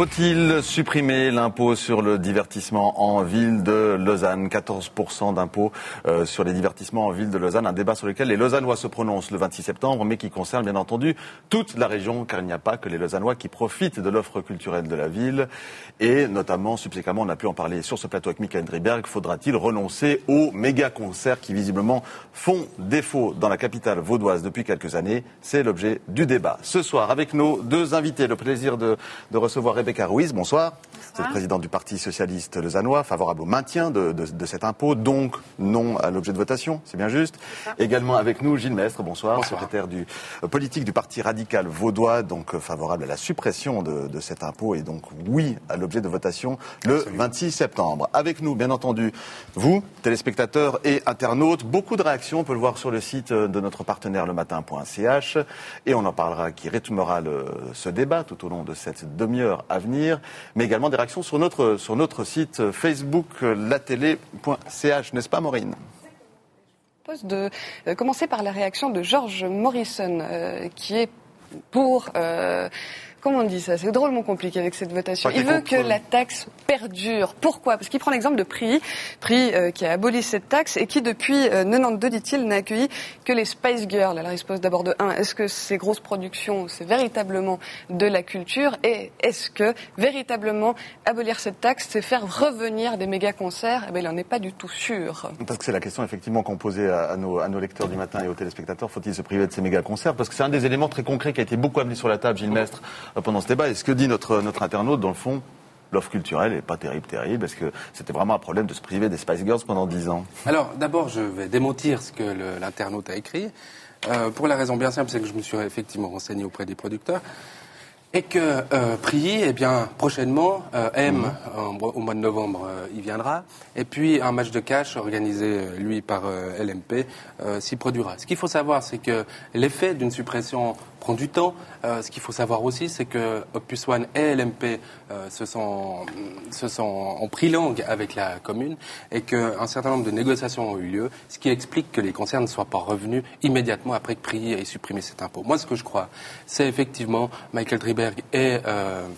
Faut-il supprimer l'impôt sur le divertissement en ville de Lausanne? 14% d'impôt sur les divertissements en ville de Lausanne. Un débat sur lequel les Lausannois se prononcent le 26 septembre, mais qui concerne bien entendu toute la région, car il n'y a pas que les Lausannois qui profitent de l'offre culturelle de la ville. Et notamment, subséquemment, on a pu en parler sur ce plateau avec Michael Driberg, faudra-t-il renoncer aux méga-concerts qui visiblement font défaut dans la capitale vaudoise depuis quelques années? C'est l'objet du débat. Ce soir, avec nos deux invités, le plaisir de recevoir Rebecca Ruiz, bonsoir. Vous êtes présidente du Parti socialiste lausannois, favorable au maintien de cet impôt, donc non à l'objet de votation, c'est bien juste. Également avec nous, Gilles Mestre, bonsoir. Secrétaire politique du Parti radical vaudois, donc favorable à la suppression de cet impôt et donc oui à l'objet de votation le 26 septembre. Avec nous, bien entendu, vous, téléspectateurs et internautes, beaucoup de réactions, on peut le voir sur le site de notre partenaire lematin.ch et on en parlera, qui rythmera ce débat tout au long de cette demi-heure à venir, mais également des réactions sur notre site Facebook, latélé.ch, n'est-ce pas Maureen? Je propose de commencer par la réaction de George Morrison, qui est pour... Comment on dit ça? C'est drôlement compliqué avec cette votation. Il veut que la taxe perdure. Pourquoi? Parce qu'il prend l'exemple de Prix qui a aboli cette taxe et qui, depuis 92, dit-il, n'a accueilli que les Spice Girls. Alors il se pose d'abord de 1. Est-ce que ces grosses productions, c'est véritablement de la culture? Et est-ce que, véritablement, abolir cette taxe, c'est faire revenir des méga-concerts? Eh bien, il n'en est pas du tout sûr. Parce que c'est la question, effectivement, qu'on posait à nos lecteurs du matin et aux téléspectateurs. Faut-il se priver de ces méga-concerts? Parce que c'est un des éléments très concrets qui a été beaucoup amené sur la table, Gilles Mestre, pendant ce débat. Et ce que dit notre internaute, dans le fond, l'offre culturelle n'est pas terrible. Est-ce que c'était vraiment un problème de se priver des Spice Girls pendant 10 ans? Alors, d'abord, je vais démentir ce que l'internaute a écrit. Pour la raison bien simple, c'est que je me suis effectivement renseigné auprès des producteurs. Et que Prix, eh bien, prochainement, au mois de novembre, il viendra. Et puis, un match de catch organisé, lui, par LMP, s'y produira. Ce qu'il faut savoir, c'est que l'effet d'une suppression prend du temps. Ce qu'il faut savoir aussi, c'est que Opus One et LMP se sont en trilangue avec la commune et qu'un certain nombre de négociations ont eu lieu, ce qui explique que les concerts ne soient pas revenus immédiatement après que Prix ait supprimé cet impôt. Moi, ce que je crois, c'est effectivement Michael Driberg et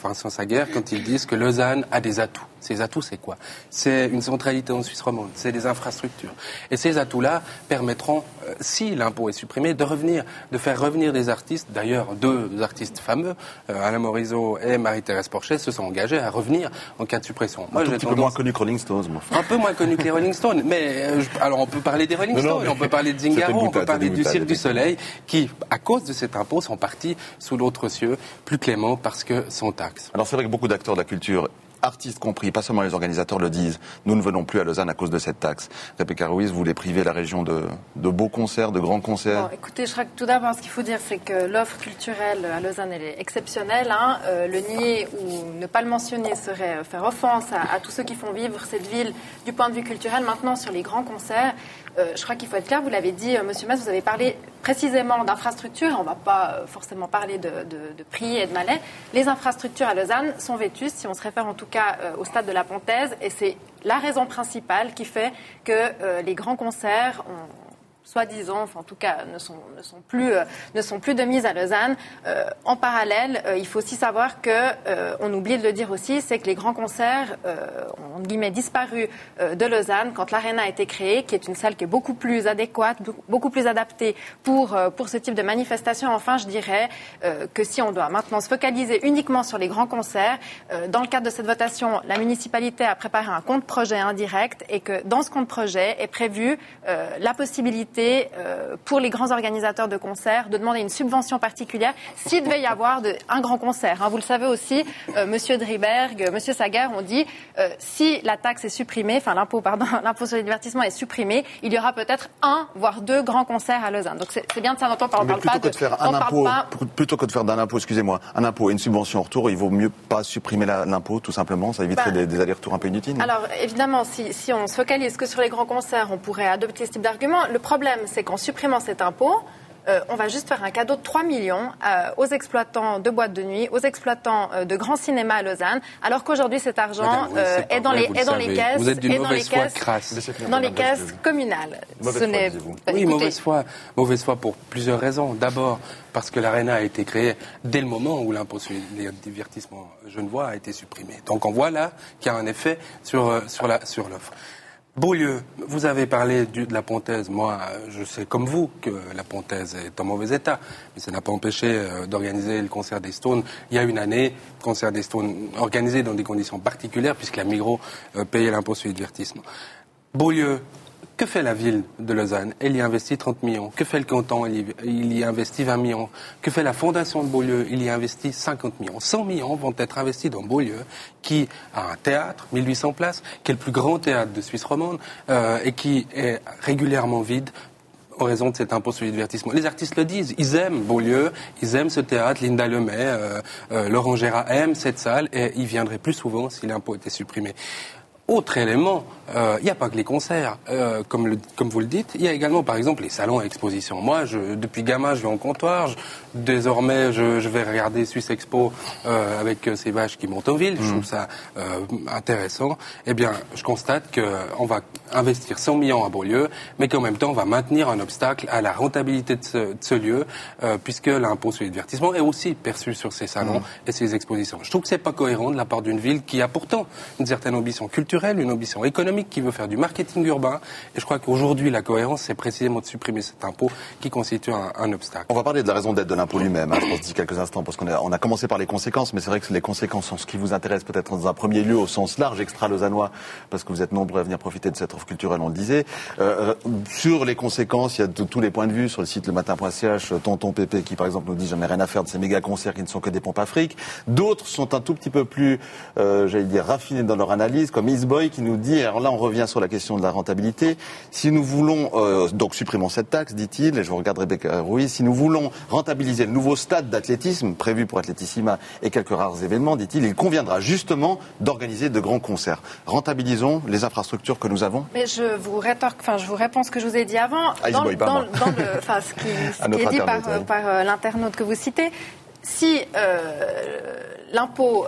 Vincent Saguer quand ils disent que Lausanne a des atouts. Ces atouts, c'est quoi? C'est une centralité en Suisse romande, c'est des infrastructures. Et ces atouts-là permettront, si l'impôt est supprimé, de faire revenir des artistes. D'ailleurs, deux artistes fameux, Alain Morisot et Marie-Thérèse Porchet, se sont engagés à revenir en cas de suppression. Moi, un petit peu moins connu que Rolling Stones. Un peu moins connu que les Rolling Stones. Mais alors, on peut parler des Rolling Stones, on peut parler de Zingaro, on peut parler du Cirque du Soleil, qui, à cause de cet impôt, sont partis sous l'autre cieux, plus clément parce que sans taxe. Alors, c'est vrai que beaucoup d'acteurs de la culture, artistes compris, pas seulement les organisateurs, le disent. Nous ne venons plus à Lausanne à cause de cette taxe. Rebecca Ruiz, vous voulez priver la région de beaux concerts, de grands concerts? Bon, écoutez, je crois que tout d'abord, ce qu'il faut dire, c'est que l'offre culturelle à Lausanne, elle est exceptionnelle. Le nier ou ne pas le mentionner serait faire offense à tous ceux qui font vivre cette ville du point de vue culturel. Maintenant, sur les grands concerts, je crois qu'il faut être clair, vous l'avez dit, Monsieur Metz, vous avez parlé précisément d'infrastructures, on ne va pas forcément parler de prix et de Malais. Les infrastructures à Lausanne sont vétustes, si on se réfère en tout cas au stade de la Pontaise, et c'est la raison principale qui fait que les grands concerts soi-disant, enfin en tout cas, ne sont plus de mise à Lausanne. En parallèle, il faut aussi savoir que, on oublie de le dire aussi, c'est que les grands concerts ont guillemets disparu de Lausanne quand l'Arena a été créée, qui est une salle qui est beaucoup plus adéquate, beaucoup plus adaptée pour ce type de manifestation. Enfin, je dirais que si on doit maintenant se focaliser uniquement sur les grands concerts, dans le cadre de cette votation, la municipalité a préparé un compte projet indirect et que dans ce compte projet est prévu la possibilité pour les grands organisateurs de concerts de demander une subvention particulière s'il devait y avoir un grand concert. Vous le savez aussi, Monsieur Driberg, Monsieur Saguer ont dit si la taxe est supprimée, enfin l'impôt sur les divertissements est supprimé, il y aura peut-être 1 voire 2 grands concerts à Lausanne. Donc c'est bien de ça dont on parle. Plutôt que de faire d'un impôt, excusez-moi, un impôt et une subvention en retour, il vaut mieux pas supprimer l'impôt tout simplement, ça éviterait des allers-retours un peu inutiles. Alors évidemment, si on se focalise que sur les grands concerts, on pourrait adopter ce type d'argument. Le problème, c'est qu'en supprimant cet impôt, on va juste faire un cadeau de 3 millions aux exploitants de boîtes de nuit, aux exploitants de grands cinémas à Lausanne, alors qu'aujourd'hui cet argent est dans les caisses, vous êtes d'une mauvaise foi crasse. Dans les caisses communales. Oui, mauvaise foi pour plusieurs raisons. D'abord, parce que l'Arena a été créée dès le moment où l'impôt sur les divertissements genevois a été supprimé. Donc on voit là qu'il y a un effet sur l'offre. Beaulieu, vous avez parlé de la Pontaise. Moi, je sais comme vous que la Pontaise est en mauvais état. Mais ça n'a pas empêché d'organiser le concert des Stones. Il y a une année, concert des Stones organisé dans des conditions particulières puisque la Migros payait l'impôt sur les divertissements. Beaulieu, que fait la ville de Lausanne? Elle y investit 30 millions. Que fait le canton? Il y investit 20 millions. Que fait la fondation de Beaulieu? Il y investit 50 millions. 100 millions vont être investis dans Beaulieu, qui a un théâtre, 1800 places, qui est le plus grand théâtre de Suisse romande et qui est régulièrement vide en raison de cet impôt sur les divertissements. Les artistes le disent, ils aiment Beaulieu, ils aiment ce théâtre, Linda Lemay, Laurent Gérard aiment cette salle et ils viendraient plus souvent si l'impôt était supprimé. Autre élément, il n'y a pas que les concerts, comme vous le dites, il y a également par exemple les salons à exposition. Moi, depuis gamin, je vais en comptoir, désormais je vais regarder Suisse Expo avec ces vaches qui montent en ville, je trouve ça intéressant. Eh bien, je constate qu'on va investir 100 millions à Beaulieu, mais qu'en même temps on va maintenir un obstacle à la rentabilité de ce lieu, puisque l'impôt sur les divertissements est aussi perçu sur ces salons et ces expositions. Je trouve que c'est pas cohérent de la part d'une ville qui a pourtant une certaine ambition culturelle, une ambition économique, qui veut faire du marketing urbain. Et je crois qu'aujourd'hui, la cohérence, c'est précisément de supprimer cet impôt qui constitue un obstacle. On va parler de la raison d'être de l'impôt lui-même, je pense, d'ici quelques instants, parce qu'on a commencé par les conséquences, mais c'est vrai que les conséquences sont ce qui vous intéresse peut-être dans un premier lieu au sens large, extra-lausannois, parce que vous êtes nombreux à venir profiter de cette offre culturelle, on le disait. Sur les conséquences, il y a de tous les points de vue. Sur le site lematin.ch, Tonton Pépé qui, par exemple, nous dit « J'en ai rien à faire de ces méga-concerts qui ne sont que des pompes afriques ». D'autres sont un tout petit peu plus, raffinés dans leur analyse, comme Boy qui nous dit, alors là on revient sur la question de la rentabilité, si nous voulons, donc supprimons cette taxe, dit-il, et je regarde Rebecca Ruiz, si nous voulons rentabiliser le nouveau stade d'athlétisme prévu pour Athlétissima et quelques rares événements, dit-il, il conviendra justement d'organiser de grands concerts. Rentabilisons les infrastructures que nous avons. Mais je vous réponds ce que je vous ai dit avant, ce qui est dit par l'internaute que vous citez. Si l'impôt...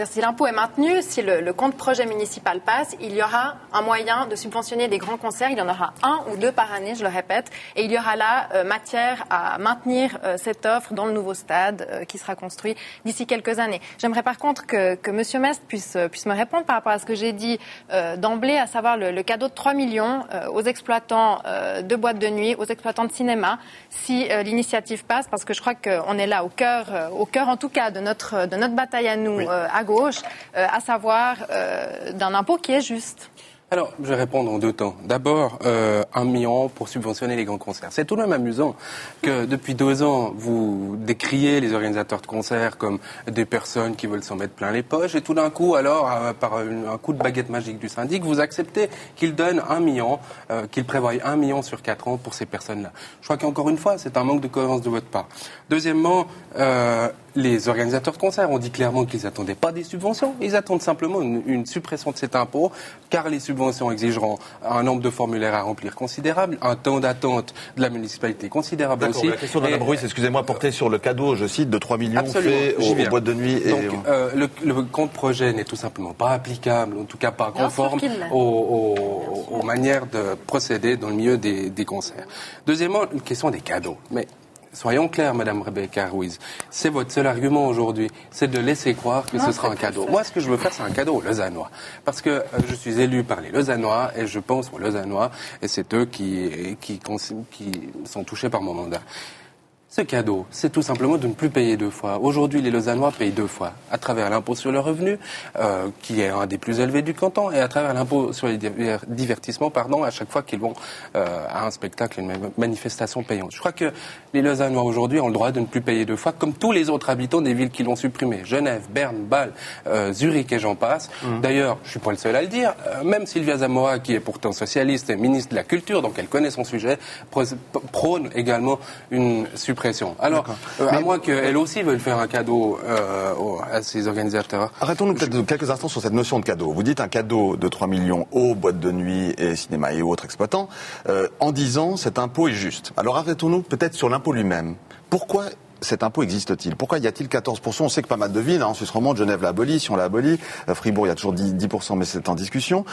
si l'impôt est maintenu, si le compte projet municipal passe, il y aura un moyen de subventionner des grands concerts. Il y en aura 1 ou 2 par année, je le répète. Et il y aura là matière à maintenir cette offre dans le nouveau stade qui sera construit d'ici quelques années. J'aimerais par contre que M. Mest puisse me répondre par rapport à ce que j'ai dit d'emblée, à savoir le cadeau de 3 millions aux exploitants de boîtes de nuit, aux exploitants de cinéma, si l'initiative passe, parce que je crois qu'on est là au cœur en tout cas de notre bataille à nous. Oui. À gauche, à savoir d'un impôt qui est juste. Alors, je vais répondre en 2 temps. D'abord, 1 million pour subventionner les grands concerts. C'est tout de même amusant que depuis 2 ans, vous décriez les organisateurs de concerts comme des personnes qui veulent s'en mettre plein les poches, et tout d'un coup, alors, par un coup de baguette magique du syndic, vous acceptez qu'ils donnent 1 million, qu'ils prévoient 1 million sur 4 ans pour ces personnes-là. Je crois qu'encore une fois, c'est un manque de cohérence de votre part. Deuxièmement, les organisateurs de concerts ont dit clairement qu'ils n'attendaient pas des subventions. Ils attendent simplement une suppression de cet impôt, car les subventions exigeront un nombre de formulaires à remplir considérable, un temps d'attente de la municipalité considérable aussi. La question de Mme Ruiz, excusez-moi, portée sur le cadeau, je cite, de 3 millions fait aux boîtes de nuit. Donc, le compte projet n'est tout simplement pas applicable, en tout cas pas conforme aux manières de procéder dans le milieu des concerts. Deuxièmement, une question des cadeaux. Mais soyons clairs, Madame Rebecca Ruiz, c'est votre seul argument aujourd'hui, c'est de laisser croire que ce sera un cadeau. Moi, ce que je veux faire, c'est un cadeau aux Lausannois. Parce que je suis élu par les Lausannois et je pense aux Lausannois, et c'est eux qui sont touchés par mon mandat. Ce cadeau, c'est tout simplement de ne plus payer 2 fois. Aujourd'hui, les Lausannois payent 2 fois, à travers l'impôt sur le revenu, qui est un des plus élevés du canton, et à travers l'impôt sur les divertissements, à chaque fois qu'ils vont à un spectacle, une manifestation payante. Je crois que les Lausannois aujourd'hui ont le droit de ne plus payer 2 fois, comme tous les autres habitants des villes qui l'ont supprimé. Genève, Berne, Bâle, Zurich et j'en passe. D'ailleurs, je suis pas le seul à le dire, même Sylvia Zamora, qui est pourtant socialiste et ministre de la Culture, donc elle connaît son sujet, prône également une suppression suppression. Alors, à moins qu'elle aussi veuille faire un cadeau à ses organisateurs. Arrêtons-nous peut-être quelques instants sur cette notion de cadeau. Vous dites un cadeau de 3 millions aux boîtes de nuit et cinéma et autres exploitants, en disant cet impôt est juste. Alors arrêtons-nous peut-être sur l'impôt lui-même. Pourquoi cet impôt existe-t-il? Pourquoi y a-t-il 14%? On sait que pas mal de villes, en Suisse romande, Genève l'a aboli, si on l'a aboli, Fribourg il y a toujours 10%, mais c'est en discussion.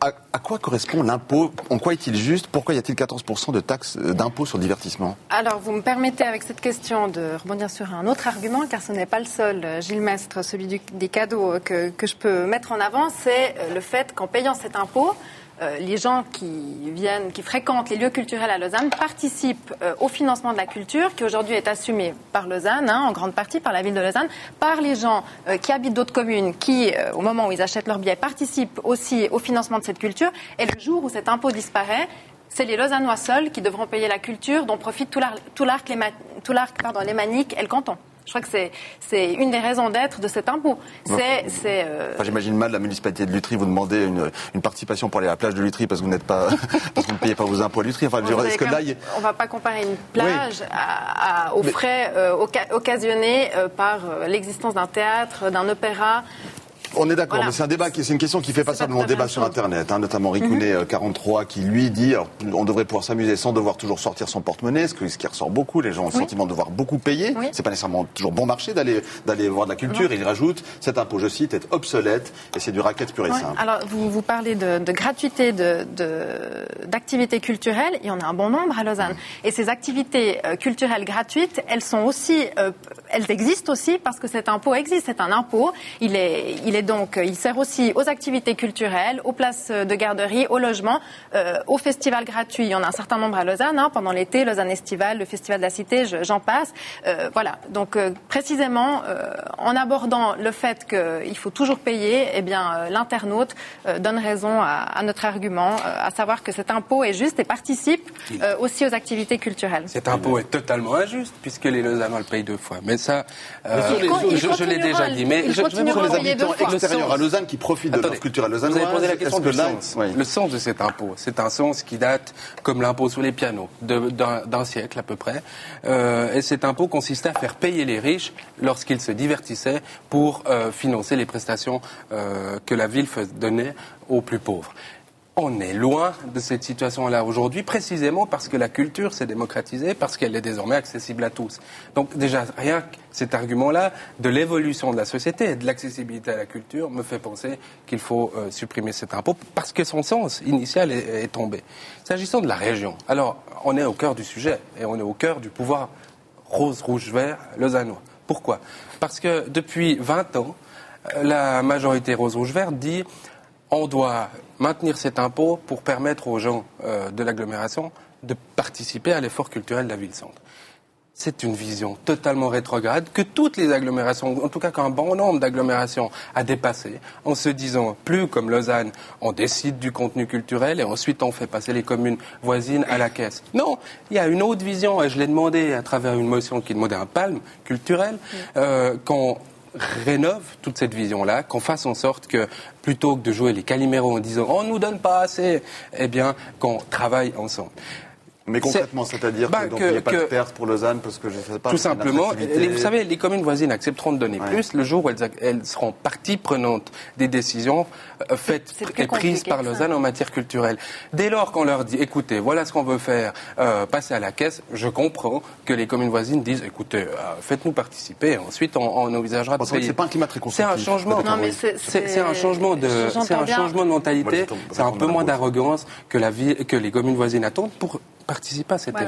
À quoi correspond l'impôt? En quoi est-il juste? Pourquoi y a-t-il 14% de taxes d'impôt sur le divertissement? Alors, vous me permettez avec cette question de rebondir sur un autre argument, car ce n'est pas le seul, Gilles Mestre, celui des cadeaux que je peux mettre en avant, c'est le fait qu'en payant cet impôt, les gens qui fréquentent les lieux culturels à Lausanne participent au financement de la culture qui aujourd'hui est assumé par Lausanne, en grande partie par la ville de Lausanne, par les gens qui habitent d'autres communes qui, au moment où ils achètent leur billet, participent aussi au financement de cette culture. Et le jour où cet impôt disparaît, c'est les Lausannois seuls qui devront payer la culture dont profitent tout l'arc lémanique et le canton. Je crois que c'est une des raisons d'être de cet impôt. J'imagine mal la municipalité de Lutry vous demander une participation pour aller à la plage de Lutry parce que vous n'êtes pas parce que vous ne payez pas vos impôts à Lutry. Enfin, est-ce que là, on ne va pas comparer une plage aux frais occasionnés par l'existence d'un théâtre, d'un opéra. On est d'accord, mais c'est un débat c'est une question qui fait passablement débat sur Internet, notamment Ricounet 43 qui lui dit alors, on devrait pouvoir s'amuser sans devoir toujours sortir son porte-monnaie, ce qui ressort beaucoup, les gens ont le sentiment de devoir beaucoup payer. C'est pas nécessairement toujours bon marché d'aller voir de la culture. Et il rajoute cet impôt, je cite, est obsolète et c'est du racket pur et simple. Alors vous parlez de gratuité d'activités culturelles, il y en a un bon nombre à Lausanne. Et ces activités culturelles gratuites, elles existent aussi parce que cet impôt existe. C'est un impôt. Il sert aussi aux activités culturelles, aux places de garderie, aux logements, aux festivals gratuits. Il y en a un certain nombre à Lausanne, pendant l'été, Lausanne Estival, le Festival de la Cité, j'en passe. Voilà. Donc, précisément, en abordant le fait qu'il faut toujours payer, l'internaute donne raison à notre argument, à savoir que cet impôt est juste et participe aussi aux activités culturelles. Cet impôt est totalement injuste, puisque les Lausannois le payent 2 fois. Mais ça, je l'ai déjà dit. Mais je vais sur les habitants extérieurs à Lausanne qui profitent de l'offre culturelle lausannoise. Vous avez posé la question du sens. Le sens de cet impôt, c'est un sens qui date, comme l'impôt sur les pianos, d'un siècle à peu près. Et cet impôt consistait à faire payer les riches lorsqu'ils se divertissaient pour financer les prestations que la ville donnait aux plus pauvres. On est loin de cette situation-là aujourd'hui, précisément parce que la culture s'est démocratisée, parce qu'elle est désormais accessible à tous. Donc déjà, rien que cet argument-là de l'évolution de la société et de l'accessibilité à la culture me fait penser qu'il faut supprimer cet impôt, parce que son sens initial est tombé. S'agissant de la région, alors on est au cœur du sujet, et on est au cœur du pouvoir rose, rouge, vert lausannois. Pourquoi? Parce que depuis 20 ans, la majorité rose, rouge, vert dit on doit maintenir cet impôt pour permettre aux gens de l'agglomération de participer à l'effort culturel de la ville-centre. C'est une vision totalement rétrograde que toutes les agglomérations, en tout cas qu'un bon nombre d'agglomérations a dépassé, en se disant, plus comme Lausanne, on décide du contenu culturel et ensuite on fait passer les communes voisines à la caisse. Non, il y a une autre vision, et je l'ai demandé à travers une motion qui demandait un palme culturel, qu'on rénove toute cette vision-là, qu'on fasse en sorte que, plutôt que de jouer les caliméros en disant « on ne nous donne pas assez », eh bien, qu'on travaille ensemble. Mais concrètement, c'est-à-dire qu'il n'y a pas de perte pour Lausanne parce que je ne sais pas. Tout simplement, vous savez, les communes voisines accepteront de donner plus le jour où elles seront partie prenante des décisions faites et prises par Lausanne en matière culturelle. Dès lors qu'on leur dit, écoutez, voilà ce qu'on veut faire, passer à la caisse, je comprends que les communes voisines disent, écoutez, faites-nous participer, ensuite on envisagera de payer. C'est pas un climat très constructif. C'est un changement. C'est un changement de mentalité. C'est un peu moins d'arrogance que les communes voisines attendent pour participer à cet effort.